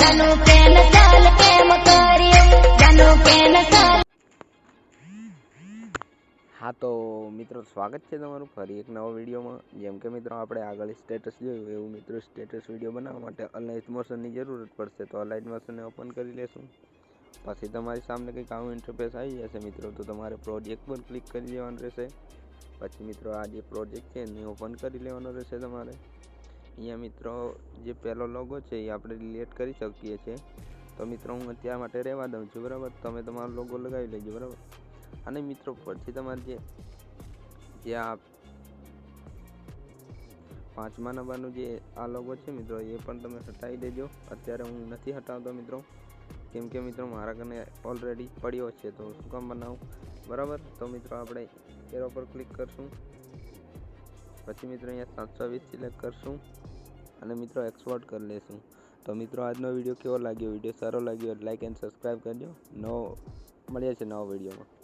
જાનું કેન ચાલ કેમ કર્યું જાનું કેન ચાલ। हाँ तो मित्रों स्वागत है तमाરું ફરી એક નવો વિડીયોમાં। જેમ કે મિત્રો આપણે આગળ સ્ટેટસ જોયું એવું મિત્રો સ્ટેટસ વિડીયો બનાવવા માટે અલાઇટ મોશનની જરૂરત પડશે। તો અલાઇટ મોશનને ઓપન કરી લેશું। પછી તમારી સામે કંઈક આવું ઇન્ટરફેસ આવી જશે મિત્રો। તો તમારે પ્રોજેક્ટ પર ક્લિક કરી દેવાનું રહેશે। પછી મિત્રો આ જે પ્રોજેક્ટ છે એને ઓપન કરી લેવાનો રહેશે તમારે। અહીંયા મિત્રો જે પહેલો લોગો છે એ આપણે ડિલીટ કરી શકીએ છીએ। તો મિત્રો હું અત્યાર માટે રહેવા દઉં છું, બરાબર। તમે તમારો લોગો લગાવી લેજો, બરાબર। અને મિત્રો પછી તમારે જે આ 5મા નંબરનું જે આ લોગો છે મિત્રો એ પણ તમે હટાવી દેજો। અત્યારે હું નથી હટાવતો મિત્રો, કેમ કે મિત્રો મારા કને ઓલરેડી પડ્યો છે, તો શું કામ બનાવું, બરાબર। તો મિત્રો આપણે એરો પર ક્લિક કરશું। પછી મિત્રો અહીંયા 720 સિલેક્ટ કરશું અને મિત્રો એક્સપોર્ટ કરી લેશું। તો મિત્રો આજનો વિડીયો કેવો લાગ્યો? વિડીયો સારો લાગ્યો લાઈક એન્ડ સબસ્ક્રાઈબ કરજો। મળીએ છીએ નવા વિડીયોમાં।